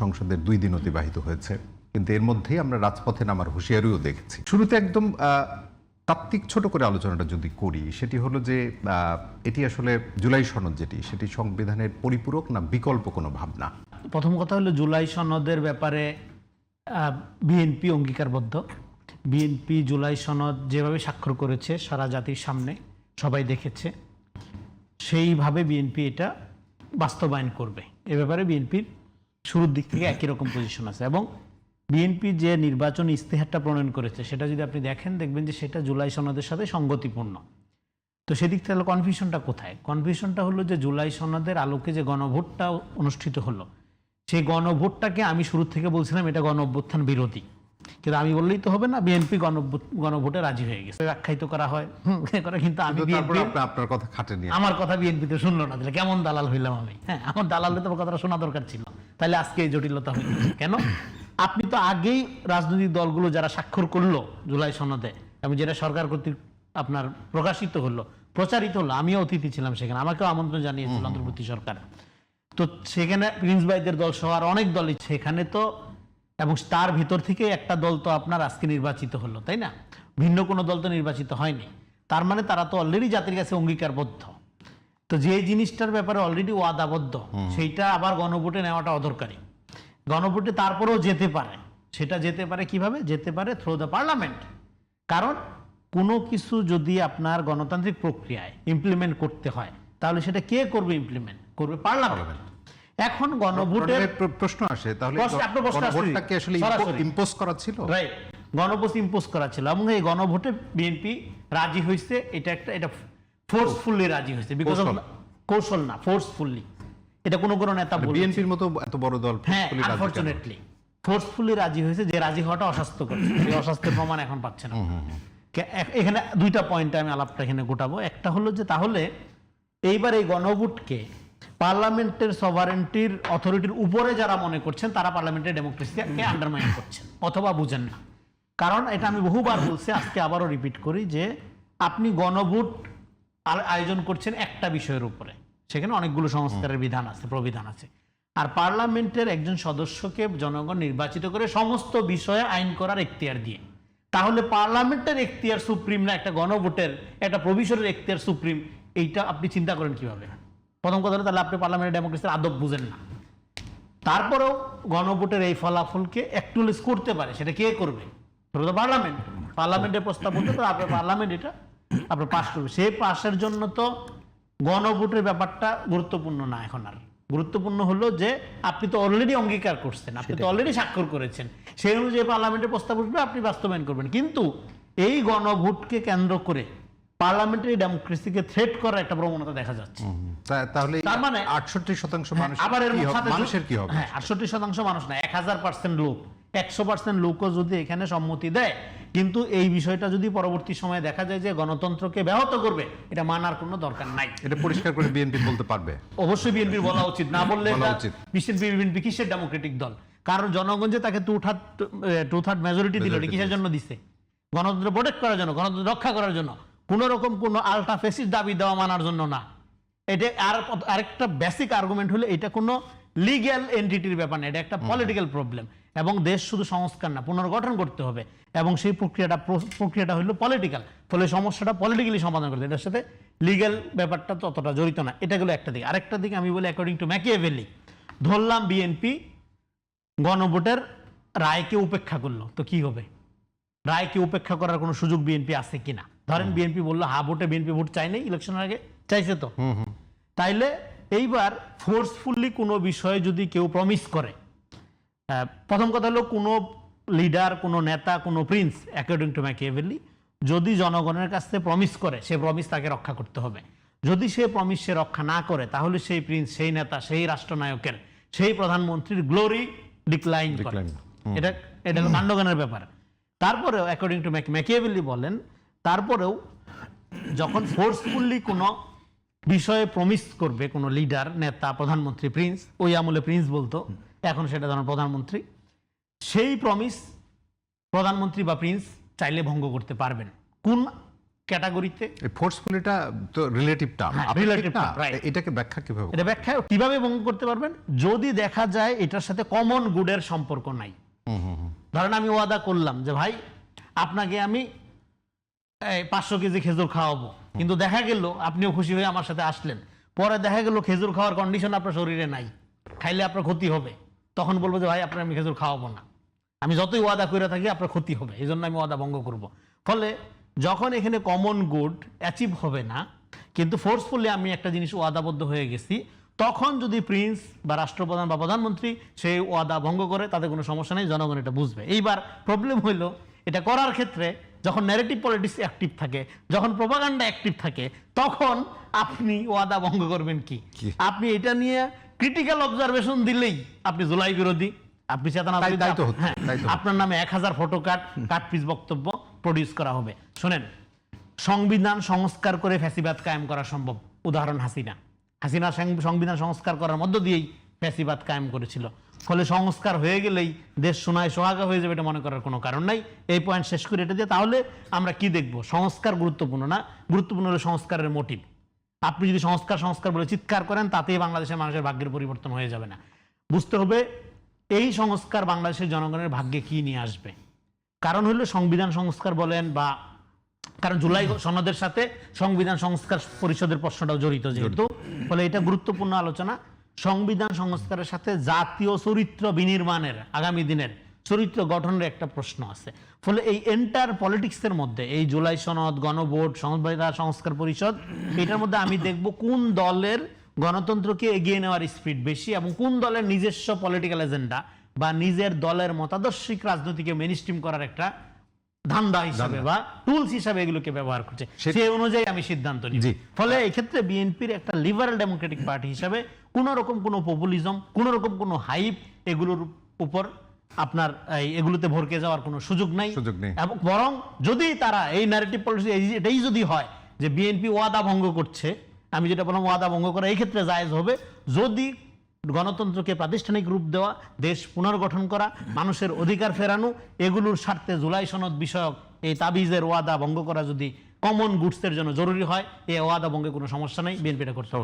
সংসদের 2 দিন অতিবাহিত হয়েছে, কিন্তু এর মধ্যেই আমরা রাজপথে নামার হুঁশিয়ারিও দেখেছি। শুরুতে একদম তাত্ত্বিক ছোট করে আলোচনাটা যদি করি, সেটি হলো যে এটি আসলে জুলাই সনদ যেটি, সেটি সংবিধানের পরিপূরক না বিকল্প কোনো ভাবনা? প্রথম কথা হলো জুলাই সনদের ব্যাপারে বিএনপি অঙ্গীকারবদ্ধ। বিএনপি জুলাই সনদ যেভাবে স্বাক্ষর করেছে সারা জাতির সামনে সবাই দেখেছে, সেইভাবে বিএনপি এটা বাস্তবায়ন করবে। এ ব্যাপারে বিএনপির শুরুর দিক থেকে একই রকম পজিশন আছে, এবং বিএনপি যে নির্বাচন ইস্তেহারটা প্রণয়ন করেছে সেটা যদি আপনি দেখেন, দেখবেন যে সেটা জুলাই সনদের সাথে সঙ্গতিপূর্ণ। তো সেদিক থেকে কনফিউশনটা কোথায়? কনফিউশনটা হলো যে জুলাই সনদের আলোকে যে গণভোটটা অনুষ্ঠিত হলো, সেই গণভোটটাকে আমি শুরু থেকে বলছিলাম এটা গণ অভ্যুত্থান বিরোধী, কিন্তু আমি বললেই তো হবে না, বিএনপি গণভোটে রাজি হয়ে গেছে, আখ্যায়িত করা হয় কিন্তু আমি আপনার কথা খাটেনি, আমার কথা বিএনপিতে শুনলো না, তাহলে কেমন দালাল হইলাম আমি? হ্যাঁ, আমার দালালে তো কথাটা শোনা দরকার ছিল, তাহলে আজকে এই জটিলতা হয়ে গেছে কেন? আপনি তো আগেই রাজনৈতিক দলগুলো যারা স্বাক্ষর করলো জুলাই সনদে, এবং যেটা সরকার কর্তৃক আপনার প্রকাশিত হলো, প্রচারিত হলো, আমিও অতিথি ছিলাম সেখানে, আমাকেও আমন্ত্রণ জানিয়েছিল অন্তর্বর্তী সরকার। তো সেখানে প্রিন্স ভাইদের দল সহ আর অনেক দলই সেখানে, তো এবং তার ভিতর থেকে একটা দল তো আপনার আজকে নির্বাচিত হলো, তাই না? ভিন্ন কোনো দল তো নির্বাচিত হয়নি, তার মানে তারা তো অলরেডি জাতির কাছে অঙ্গীকারবদ্ধ। তো যে জিনিসটার ব্যাপারে অলরেডি ওয়াদাবদ্ধ, সেইটা আবার গণভোটে নেওয়াটা অদরকারি। গণভোটে তারপরেও যেতে পারে, সেটা যেতে পারে কিভাবে? যেতে পারে থ্রু দ্য পার্লামেন্ট। কারণ কোনো কিছু যদি আপনার গণতান্ত্রিক প্রক্রিয়ায় ইমপ্লিমেন্ট করতে হয়, তাহলে সেটা কে করবে? ইমপ্লিমেন্ট করবে পার্লামেন্ট। এখন গণভোটের প্রশ্ন আসে, তাহলে গণভোটটাকে আসলে ইম্পোজ করা ছিল, রাইট? গণভোট ইম্পোজ করা ছিল, এবং এই গণভোটে বিএনপি রাজি হয়েছে। এটা ফোর্সফুলি রাজি হয়েছে, বিকজ অফ কৌশল না, ফোর্সফুলি। এটা কোনো নেতা বলে বিএনপির মতো এত বড় দল আনফরচুনেটলি ফোর্সফুলি রাজি হয়েছে, যে রাজি হওয়াটা অস্বাস্থ্যকর। এই অস্বাস্থ্যের প্রমাণ এখন পাচ্ছে না। এখানে দুইটা পয়েন্টে আমি আলাপটা এখানে গোটাবো। একটা হলো যে তাহলে এইবার এই গণভোটকে পার্লামেন্টের সভারেন্টির অথরিটির উপরে যারা মনে করছেন, তারা পার্লামেন্টের ডেমোক্রেসিকে আন্ডারমাইন করছেন অথবা বুঝেন না। কারণ এটা আমি বহুবার বলছি, আজকে আবারও রিপিট করি, যে আপনি গণভোট আয়োজন করছেন একটা বিষয়ের উপরে, সেখানে অনেকগুলো সংস্কারের বিধান আছে, প্রবিধান আছে। আর পার্লামেন্টের একজন সদস্যকে জনগণ নির্বাচিত করে সমস্ত বিষয়ে আইন করার এখতিয়ার দিয়ে, তাহলে পার্লামেন্টের এখতিয়ার সুপ্রিম না একটা গণভোটের, একটা প্রভিশনের এখতিয়ার সুপ্রিম? এইটা আপনি চিন্তা করেন কিভাবে? প্রথম কথা হলো, তাহলে আপনি পার্লামেন্টের ডেমোক্রেসির আদব বুঝেন না। তারপরেও গণভোটের এই ফলাফলকে অ্যাকচুয়ালাইজ করতে পারে, সেটা কে করবে? পার্লামেন্ট। পার্লামেন্টের প্রস্তাব বলতে তো আপনার পার্লামেন্ট এটা আপনার পাস করবে। সেই পাসের জন্য তো গণভোটের ব্যাপারটা গুরুত্বপূর্ণ না। এখন আর গুরুত্বপূর্ণ হলো যে আপনি তো অলরেডি অঙ্গীকার করছেন, আপনি তো অলরেডি স্বাক্ষর করেছেন, সেই অনুযায়ী পার্লামেন্টের প্রস্তাব উঠবে, আপনি বাস্তবায়ন করবেন। কিন্তু এই গণভোটকে কেন্দ্র করে পার্লামেন্টারি ডেমোক্রেসিকে থ্রেট করার একটা প্রবণতা দেখা যাচ্ছে। তাহলে তার মানে 68% মানুষ, আবার এর মানুষের কি হবে? হ্যাঁ, 68% মানুষ না, 1000% লোক, 100% লোকও যদি এখানে সম্মতি দেয়, কিন্তু এই বিষয়টা যদি পরবর্তী সময়ে দেখা যায় যে গণতন্ত্রকে ব্যাহত করবে, এটা মানার কোনো দরকার নাই। এটা পরিষ্কার করে বিএনপি বলতে পারবে। অবশ্যই বিএনপির বলা উচিত, না বললে বিএনপি কিসের ডেমোক্রেটিক দল? কারণ জনগণ যে তাকে টু থার্ড মেজরিটি দিল, কিসের জন্য দিছে? গণতন্ত্র প্রোটেক্ট করার জন্য, গণতন্ত্র রক্ষা করার জন্য, কোন রকম কোন আলট্রা ফেসিস্ট দাবি দেওয়া মানার জন্য না। এটা আরেকটা বেসিক আর্গুমেন্ট হলো, এটা কোনো লিগ্যাল এন্টিটির ব্যাপার না, এটা একটা পলিটিক্যাল প্রবলেম, এবং দেশ শুধু সংস্কার না, পুনর্গঠন করতে হবে, এবং সেই প্রক্রিয়াটা হলো পলিটিক্যাল। ফলে সমস্যাটা পলিটিক্যালি সমাধান করতে, এটার সাথে লিগ্যাল ব্যাপারটা তো অতটা জড়িত না। এটা গেলো একটা দিক। আরেকটা দিক আমি বলি, অ্যাকর্ডিং টু ম্যাকিয়াভেলি, ধরলাম বিএনপি গণভোটের রায়কে উপেক্ষা করলো, তো কি হবে? রায়কে উপেক্ষা করার কোনো সুযোগ বিএনপি আছে কিনা? ধরেন বিএনপি বললো হা ভোটে বিএনপি ভোট চাই নাই, ইলেকশনের আগে চাইছে তো, তাইলে এইবার ফোর্সফুলি কোনো বিষয়ে যদি কেউ প্রমিস করে, প্রথম কথা হলো কোনো লিডার, কোনো নেতা, কোনো প্রিন্স, অ্যাকর্ডিং টু ম্যাকিয়াভেলি, যদি জনগণের কাছ থেকে প্রমিস করে, সে প্রমিস তাকে রক্ষা করতে হবে। যদি সে প্রমিস সে রক্ষা না করে, তাহলে সেই প্রিন্স, সেই নেতা, সেই রাষ্ট্রনায়কের, সেই প্রধানমন্ত্রীর গ্লোরি ডিক্লাইন করে। এটা কাণ্ডজ্ঞানের ব্যাপার। তারপরেও অ্যাকর্ডিং টু ম্যাকিয়াভেলি বলেন, তারপরেও যখন ফোর্সফুলি কোনো বিষয়ে প্রমিস করবে কোনো লিডার, নেতা, প্রধানমন্ত্রী, প্রিন্স, ওই আমলে প্রিন্স বলতো, এখন সেটা ধরেন প্রধানমন্ত্রী, সেই প্রমিস প্রধানমন্ত্রী বা প্রিন্স চাইলে ভঙ্গ করতে পারবেন। কোন ক্যাটাগরিতে। ফোর্সফুলিটা তো relative term, relative term, right. এটাকে ব্যাখ্যা কিভাবে? এটা ব্যাখ্যা কিভাবে ভঙ্গ করতে পারবেন? যদি দেখা যায় এটার সাথে কমন গুডের সম্পর্ক নাই। ধরেন আমি ওয়াদা করলাম যে ভাই আপনাকে আমি 500 কেজি খেজুর খাওয়াবো, কিন্তু দেখা গেল আপনিও খুশি হয়ে আমার সাথে আসলেন, পরে দেখা গেল খেজুর খাওয়ার কন্ডিশন আপনার শরীরে নাই, খাইলে আপনার ক্ষতি হবে, তখন বলবো যে ভাই আপনার আমি খেজুর খাওয়াবো না, আমি যতই ওয়াদা করে থাকি আপনার ক্ষতি হবে, এই জন্য আমি ওয়াদা ভঙ্গ করব। ফলে যখন এখানে কমন গুড অ্যাচিভ হবে না, কিন্তু ফোর্সফুলি আমি একটা জিনিস ওয়াদাবদ্ধ হয়ে গেছি, তখন যদি প্রিন্স বা রাষ্ট্রপ্রধান বা প্রধানমন্ত্রী সেই ওয়াদা ভঙ্গ করে, তাদের কোনো সমস্যা নেই, জনগণ এটা বুঝবে। এইবার প্রবলেম হইলো এটা করার ক্ষেত্রে যখন ন্যারেটিভ পলিটিক্স অ্যাক্টিভ থাকে, যখন প্রোপাগান্ডা অ্যাক্টিভ থাকে, তখন আপনি ওয়াদা ভঙ্গ করবেন কি? আপনি এটা নিয়ে ক্রিটিক্যাল অবজারভেশন দিলেই আপনি জুলাই বিরোধী, আপনি চেতনা, আপনার নামে 1000 ফটো কাট পিস বক্তব্য প্রডিউস করা হবে। শোনেন, সংবিধান সংস্কার করে ফ্যাসিবাদ কায়েম করা সম্ভব। উদাহরণ হাসিনা সংবিধান সংস্কার করার মধ্য দিয়েই ফ্যাসিবাদ কায়েম করেছিল। ফলে সংস্কার হয়ে গেলেই দেশ সোনায় সোহাগা হয়ে যাবে, এটা মনে করার কোনো কারণ নাই। এই পয়েন্ট শেষ করে এটা দিয়ে তাহলে আমরা কি দেখব? সংস্কার গুরুত্বপূর্ণ না, গুরুত্বপূর্ণ হলো সংস্কারের মোটিভ। আপনি যদি সংস্কার বলে চিৎকার করেন, তাতেই বাংলাদেশের মানুষের ভাগ্যের পরিবর্তন হয়ে যাবে না। বুঝতে হবে এই সংস্কার বাংলাদেশের জনগণের ভাগ্যে কি নিয়ে আসবে। কারণ হলো সংবিধান সংস্কার বলেন বা, কারণ জুলাই সনদের সাথে সংবিধান সংস্কার পরিষদের প্রশ্নটাও জড়িত যেহেতু, ফলে এটা গুরুত্বপূর্ণ আলোচনা। সংবিধান সংস্কারের সাথে জাতীয় চরিত্র বিনির্মাণের, আগামী দিনের চরিত্র গঠনের একটা প্রশ্ন আছে। ফলে এই এন্টার পলিটিক্সের মধ্যে এই জুলাই সনদ, গণভোট, সংবিধান সংস্কার পরিষদ, এটার মধ্যে আমি দেখব কোন দলের গণতন্ত্রকে এগিয়ে নেওয়ার স্পিড বেশি এবং কোন দলের নিজস্ব পলিটিক্যাল এজেন্ডা বা নিজের দলের মতাদর্শিক রাজনীতিকে মেইনস্ট্রিম করার একটা ধান্দা হিসাবে বা টুলস হিসাবে এগুলোকে ব্যবহার করছে, সেই অনুযায়ী আমি সিদ্ধান্ত নিই। ফলে এই ক্ষেত্রে বিএনপির একটা লিবারাল ডেমোক্রেটিক পার্টি হিসাবে কোন রকম কোনো পপুলিজম, কোন রকম কোনো হাইপ এগুলোর উপর আপনার এগুলোতে ভরকে যাওয়ার কোনো সুযোগ নাই। এবং বরং যদি তারা এই ন্যারেটিভ পলিসি এটাই যদি হয় যে বিএনপি ওয়াদা ভঙ্গ করছে, আমি যেটা বললাম ওয়াদা ভঙ্গ করা এই ক্ষেত্রে জায়েজ হবে যদি গণতন্ত্রকে প্রাতিষ্ঠানিক রূপ দেওয়া, দেশ পুনর্গঠন করা, মানুষের অধিকার ফেরানো, এগুলোর স্বার্থে জুলাই সনদ বিষয়ক এই তাবিজের ওয়াদা ভঙ্গ করা যদি কমন গুডসের জন্য জরুরি হয়, এই ওয়াদা ভঙ্গে কোনো সমস্যা নেই, বিএনপি এটা করতে হবে।